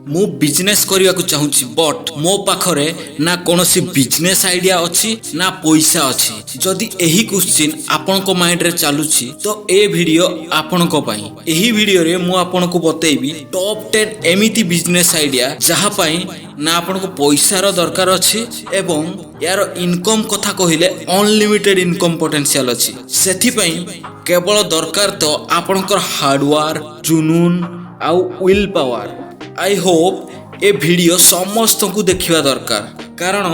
मु बिजनेस करने को चाहूँगी बट मो पाखरे ना कौन बिजनेस आइडिया अच्छी ना पैसा अच्छी। जदि यही क्वेश्चन आपण को माइंड रे चलुची तो ए वीडियो आपण को पाई। एही वीडियो रे मु आपण को बतेइबी टॉप 10 एमिति बिजनेस आइडिया जहा पाई ना आपण को पैसा रो दरकार अच्छी एवं यार इनकम कथा कहिले अनलिमिटेड इनकम पोटेंशियल अच्छी। सेथि पई केवल दरकार तो आपणकर हार्डवर्क जुनून आउ विल पावर। आई होप ए वीडियो समस्त को देखिबा दरकार कारण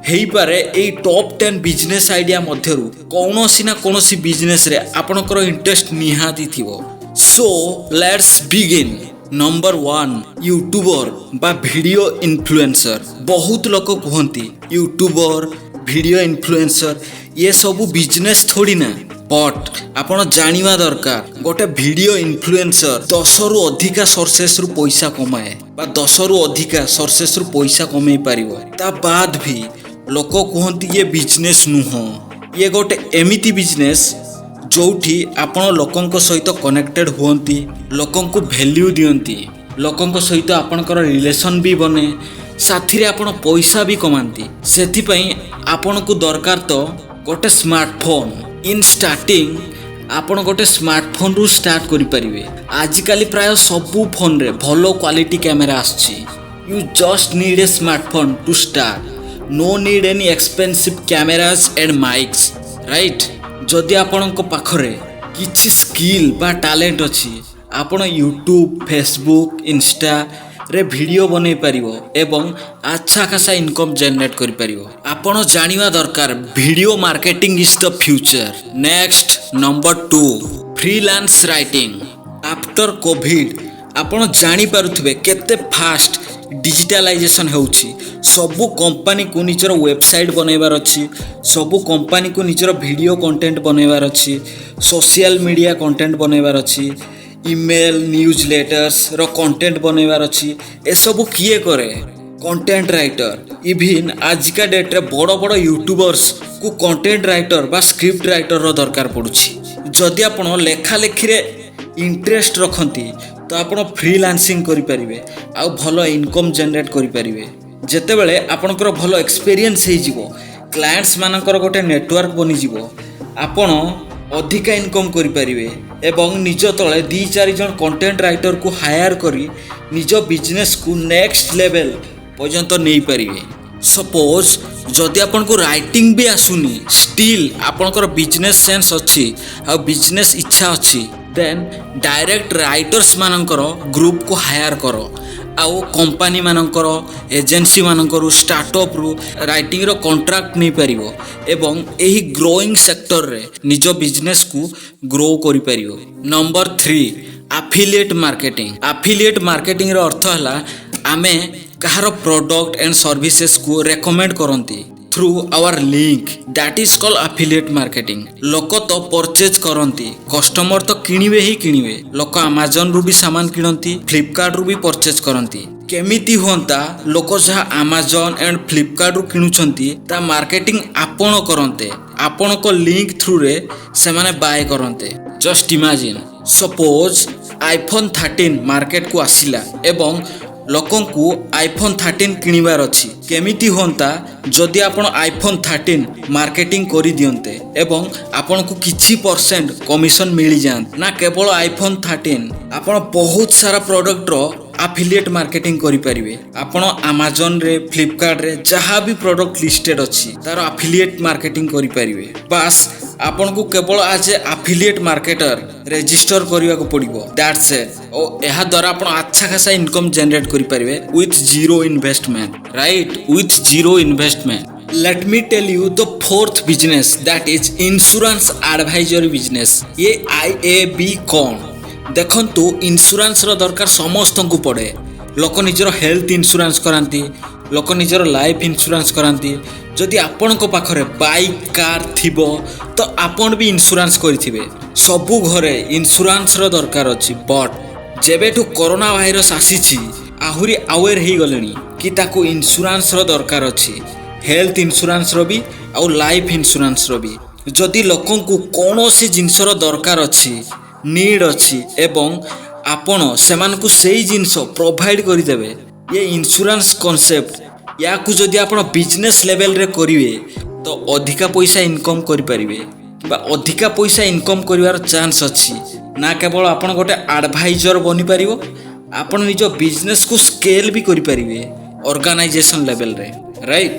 हेई पारे ए टॉप 10 बिजनेस आइडिया मध्यरु कौनसी ना कौनसी बिजनेस रे आपणकर इंटरेस्ट निहाती थिवो। So let's begin. Number 1 YouTuber बा वीडियो इन्फ्लुएंसर। बहुत लोक कहती यूट्यूबर वीडियो इन्फ्लुएंसर ये सब बिजनेस थोड़ी ना बट आपण जानिबा दरकार गोटे वीडियो इन्फ्लुएंसर 10 रु अधिका सोर्सेस रु पैसा कमाए बा 10 रु अधिका सोर्सेस रु पैसा कमाई पारिबो। ता बाद भी लोक कहती ये बिजनेस नुह ये गोटे एमिति बिजनेस जोठी आपण लोकंक सहित कनेक्टेड हुअंती लोकंकु वैल्यू दियंती लोकंक सहित आपणकर रिलेशन भी बने साथी रे आपण पैसा भी कमांती। सेथि पई आपणकु दरकार तो गोटे स्मार्टफोन। इन स्टार्टिंग आपण गोटे स्मार्टफोन रु स्टार्ट करि परिबे। आजिकाली प्राय सबु फोन रे भलो क्वालिटी कैमरा आछि। You just need a smartphone to start. No need any expensive cameras and mics right. जदि आपणक पाखरे किछि स्किल बा टैलेंट अछि आपण यूट्यूब फेसबुक इंस्टा रे वीडियो बनै परिबो एवं अच्छा खासा इनकम जनरेट करि परिबो। आपण जानिबा दरकार video marketing is the future. Next number 2 freelance writing. After Covid आपण जानि पारुथबे केते फास्ट डिजिटलाइजेशन होउछि। सबु कंपनी को निजर वेबसाइट बनैबार अछि सबु कंपनी को निजर वीडियो कंटेंट बनैबार अछि सोशल मीडिया कंटेंट बनैबार अछि ईमेल न्यूज लेटर्स रो कंटेंट बनैबार अछि। ए सबु किए करे कंटेंट राइटर। इवन आजिका डेट रे बड़ बड़ यूट्यूबर्स को कंटेंट राइटर बा स्क्रिप्ट राइटर रो दरकार पड़ुछि। जदि आपण लेखा लेखि रे इंटरेस्ट रखंती तो आपण फ्रीलांसिंग करि परिबे आ भलो इनकम जनरेट करि परिबे। जेतेबेले आपणकर भलो एक्सपीरियंस हे जिवो क्लाइंट्स मानकर गोटे नेटवर्क बनि जिवो आपण अधिका इनकम करि परिबे एवं निज तळे 2-4 जन कंटेंट राइटर को हायर करी निज बिजनेस को नेक्स्ट लेवल पर्यंत नहीं परिबे। सपोज जदि आपन को राइटिंग भी आसुनी स्टिल आपनकर बिजनेस सेंस अछि आ बिजनेस इच्छा अछि देन डायरेक्ट राइटर्स मानकर ग्रुप को हायर करो आउ कंपनी मानकर एजेंसी मानकर स्टार्टअप रु राइटिंग रो कॉन्ट्रैक्ट नहीं परिबो एवं एही ग्रोइंग सेक्टर रे निज बिजनेस को ग्रो करि परिबो। Number 3 affiliate marketing. Affiliate marketing रो अर्थ हला आमे कहार प्रोडक्ट एंड सर्विसेज को रेकमेंड करंती through our link that is called affiliate marketing. लोक तो परचेज करंती कस्टमर तो किनिबे ही किनिबे। लोक अमेज़न रु भी सामान किनंती फ्लिपकार्ट रु भी परचेज करंती। केमिति होंता लोक जहा अमेज़न एंड फ्लिपकार्ट रु किनुचंती ता मार्केटिंग आपण करंते आपण को लिंक थ्रू रे से माने बाय करंते। Just imagine suppose iPhone 13 market को आसिला एवं लोकन को आईफोन 13 किनिबार अछि। केमिति होंता जदि आपण आईफोन 13 मार्केटिंग करि दियंते एवं आपण को किछि परसेंट कमिशन मिली जान ना केवल आईफोन 13 आपण बहुत सारा प्रोडक्ट रो एफिलिएट मार्केटिंग करि परिबे। आपण अमेज़न रे फ्लिपकार्ट रे जहा भी प्रोडक्ट लिस्टेड अछि तार एफिलिएट मार्केटिंग करि परिबे। बस आपण को केवल आज एफिलिएट मार्केटर रजिस्टर करिया को पड़िबो दैट्स इट। ओ एहा द्वारा आपण अच्छा खासा इनकम जनरेट करि परिबे with zero investment right with zero investment. Let me tell you the fourth business that is insurance advisory business. ये IAB कौन देखंतु इंश्योरेंस रो दरकार समस्त को पड़े। लोक निजर हेल्थ इंश्योरेंस करांती लोक निजर लाइफ इंश्योरेंस करांती। जदि आपण को पाखरे बाइक कार थिबो तो आपण भी इंश्योरेंस करिथिबे। सबु घरे इंश्योरेंस रो दरकार अछि बट जेबेठु कोरोना वायरस आसीछि आहुरी अवेयर हे गलेनी कि ताको इंश्योरेंस रो दरकार अछि हेल्थ इंश्योरेंस रो भी आ लाइफ इंश्योरेंस रो भी। जदि लोकन को कोनोसी जिंसर दरकार अछि नीड अछि एवं ଆପଣ ସେମାନଙ୍କୁ ସେଇ ଜିନିଷ ପ୍ରୋଭାଇଡ କରିଦେବେ। ये इंश्योरेंस कॉन्सेप्ट याकू जदि आपण बिजनेस लेवल रे करिवे तो अधिका पैसा इनकम करि परिवे बा अधिका पैसा इनकम करिवार चांस अछि। ना केवल आपण गोटे एडवाइजर बनि परिवो, आपण निजो बिजनेस को स्केल भी करि परिवे ऑर्गेनाइजेशन लेवल रे, राइट।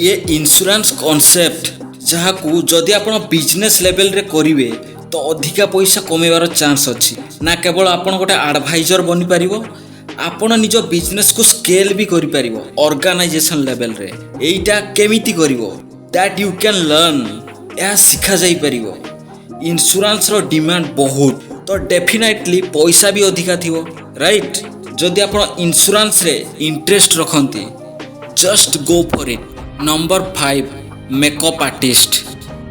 ये इंश्योरेंस कॉन्सेप्ट जहाकू जदि आपण बिजनेस लेवल रे करिवे तो अधिका पैसा कमेवार चांस अछि। ना केवल आपण गोटे एडवाइजर बनि परिवो, आपण निज बिजनेस को स्केल भी करि परिवो ऑर्गेनाइजेशन लेवल रे। एइटा केमिति करिवो दैट यू कैन लर्न, या सिखा जाई परिवो। इंश्योरेंस रो डिमांड बहुत, तो डेफिनेटली पैसा भी अधिका थिवो, राइट। जदि आपण इंश्योरेंस रे इंटरेस्ट रखंती, just go for it. Number 5 makeup artist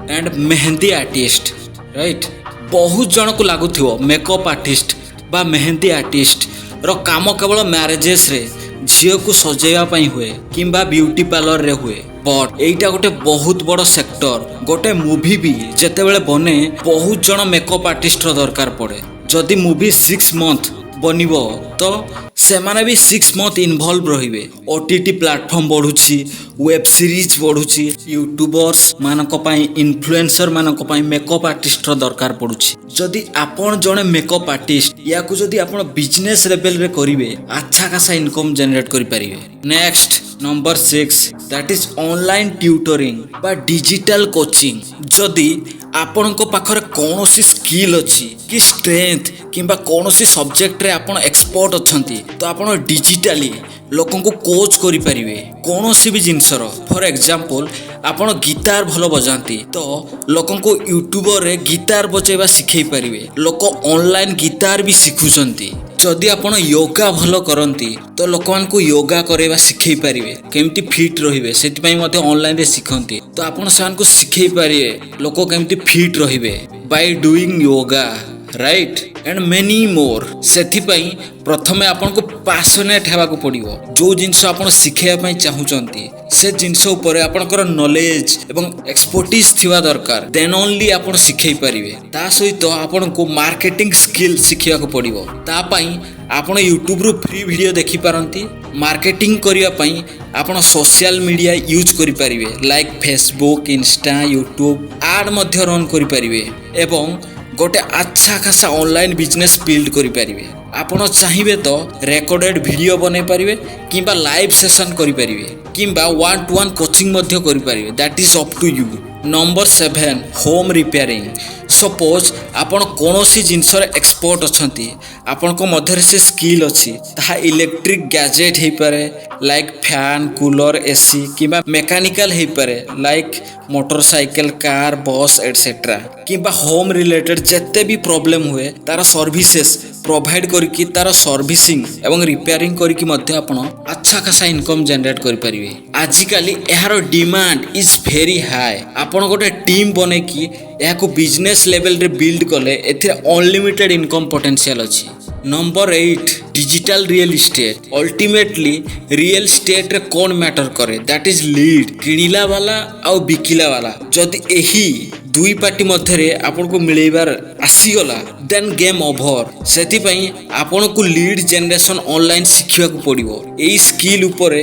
and mehndi artist, right. बहुत जन को लागुथिवो मेकअप आर्टिस्ट बा मेहंदी आर्टिस्ट रो काम केवल मैरेजेस रे झियो को सजेवा पई हुए किंबा ब्यूटी पार्लर रे हुए, बट एइटा गोटे बहुत बड़ सेक्टर। गोटे मूवी भी जेतेबेले बने बहुत जन मेकअप आर्टिस्ट रो दरकार पड़े। जदि मूवी 6 मंथ बनिबो तो सेमाने भी 6 मंथ इन्वॉल्व रहिबे। ओटीटी प्लेटफॉर्म बढ़ुची, वेब सीरीज बढ़ुची, यूट्यूबर्स मानक पई, इन्फ्लुएंसर मानक पई मेकअप आर्टिस्ट रो दरकार पड़ुची। जदि आपण जने मेकअप आर्टिस्ट याकू जदि आपण बिजनेस लेवल रे करिवे, अच्छा खासा इनकम जनरेट करि परिवे। Next number 6 that is online tutoring बा डिजिटल कोचिंग। जदि आपणको पाखरे कोनोसी स्किल अछि कि स्ट्रेंथ किंबा कोनोसी सब्जेक्ट रे आपण एक्सपर्ट अछंती, तो आपण डिजिटली लोकन को कोच करि परिवे कोनोसी भी जिंसर। फॉर एग्जांपल आपण गिटार भलो बजांती, तो लोकन को यूट्यूब रे गिटार बजाइबा सिखै परिवे। लोक ऑनलाइन गिटार भी सिखुचंती। जदि आपण योगा भलो करंती, तो लोकमान को योगा करेबा सिखै परिवे, केमती फिट रहिबे, सेति पई मते ऑनलाइन रे सिखंती। तो आपण सान को सिखै परिवे लोक केमती फिट रहिबे by doing yoga, right, and many more. सेति पई प्रथमे आपण को पैशनेट हेबा को पड़िबो। जो जिंस आपण सिखैया पई चाहुचंती से जिंस ऊपर आपणकर नॉलेज एवं एक्सपर्टीज थिवा दरकार, देन ओनली आपण सिखै परिवे। ता सहित आपण को मार्केटिंग स्किल सिखिया को पड़िबो। ता पई आपण यूट्यूब रो फ्री वीडियो देखि पारंती। मार्केटिंग करिया पई आपण सोशल मीडिया यूज करि परिवे, like Facebook, Insta, YouTube ad मध्य रन करि परिवे एवं गोटे अच्छा खासा ऑनलाइन बिजनेस बिल्ड करि परिवे। आपण चाहिबे तो रेकॉर्डेड वीडियो बनै परिवे किंबा लाइव सेशन करि परिवे किंबा 1-to-1 कोचिंग मध्य करि परिवे, that is up to you. Number 7 home repairing. Suppose आपण कोनोसी जिंसर एक्सपर्ट अछंती, आपण को मध्य से स्किल अछि, ता इलेक्ट्रिक गैजेट हे पारे लाइक फैन, कूलर, एसी किंबा मैकेनिकल हे पारे like motorcycle, car, bus etcetera, किंबा होम रिलेटेड जत्ते भी प्रॉब्लम हुए तार सर्विसेस प्रोवाइड करके तार सर्विसिंग एवं रिपेयरिंग करके मध्य आपण अच्छा खासा इनकम जनरेट करि परिवे। आजिकाली एहार डिमांड इज वेरी हाई। आपण गोटे टीम बने कि याको बिजनेस लेवल रे बिल्ड कले एथिरे अनलिमिटेड इनकम पोटेंशियल अछि। Number 8 digital real estate. Ultimately real estate रे कोन मैटर करे, दैट इज लीड, किनिला वाला और बिकिला वाला। जदि एही दुई पार्टी मध्य रे आपन को मिलेबार आसी गला, देन गेम ओवर। सेति पई आपन को लीड जनरेशन ऑनलाइन सिखिया को पड़िबो। एई स्किल ऊपर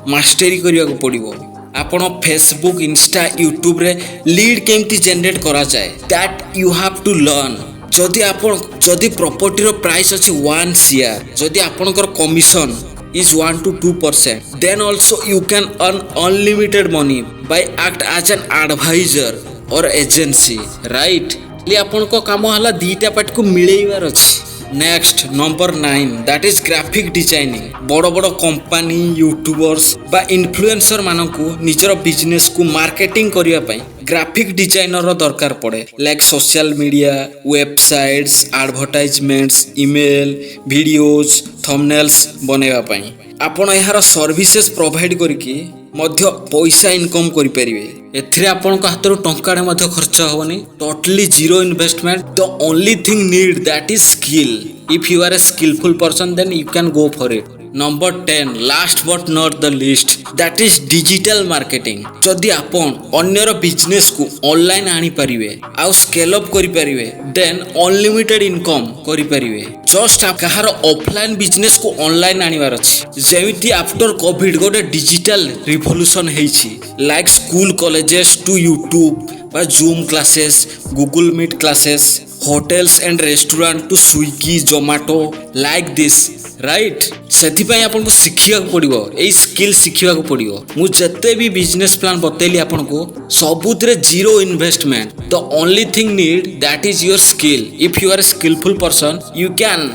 मास्टरी करिया को पड़िबो। आपण फेसबुक, इंस्टा, यूट्यूब रे लीड केमती जनरेट करा जाए, that you have to learn. जदि प्रॉपर्टी रो प्राइस अछि 1 शेयर, जदि आपनकर commission is 1 to 2%, then also you can earn unlimited money by act as an advisor or agency, right? ले आपन को काम हला दीटा पार्ट को मिलेइबार अछि। Next number 9 that is graphic designing. बड़ बड़ कंपनी, यूट्यूबर्स बा इन्फ्लुएंसर मानकू निजर बिजनेस को मार्केटिंग करिया पई ग्राफिक डिजाइनर रो दरकार पड़े, like social media, websites, advertisements, email, videos, thumbnails बनेवा पई आपण एहार सर्विसेज प्रोवाइड करके मध्य पैसा इनकम करि परिवे। एथिरे आपण को हातरो टंकाडे मध्य खर्च होबनी, totally zero investment. The only thing need that is skill. If you are a skillful person then you can go for it. Number 10 last but not the least that is digital marketing. जदि आपण अन्यर business को online आनी परिवे आउ scale up करि परिवे then unlimited income करि परिवे। Just कहार offline business को ऑनलाइन आनिबार अछि जेमिति आफ्टर कोविड गोटे डिजिटल रिवोल्यूशन हेछि like school colleges to YouTube बा Zoom classes Google Meet classes hotels and restaurant to Swiggy Zomato like this right. सेथिपाई आपन को शिखिया को पड़िबो एई स्किल शिखिया को पड़िबो। मु जत्ते भी बिजनेस प्लान बतेली आपन को सबुतरे zero investment the only thing need that is your skill. If you are a skillful person you can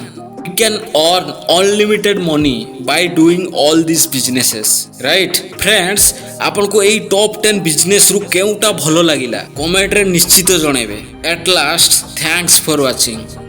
earn unlimited money by doing all these businesses right friends। आपन को एई टॉप 10 बिजनेस रु केउटा भलो लागिला comment रे निश्चित जणेबे। At last thanks for watching.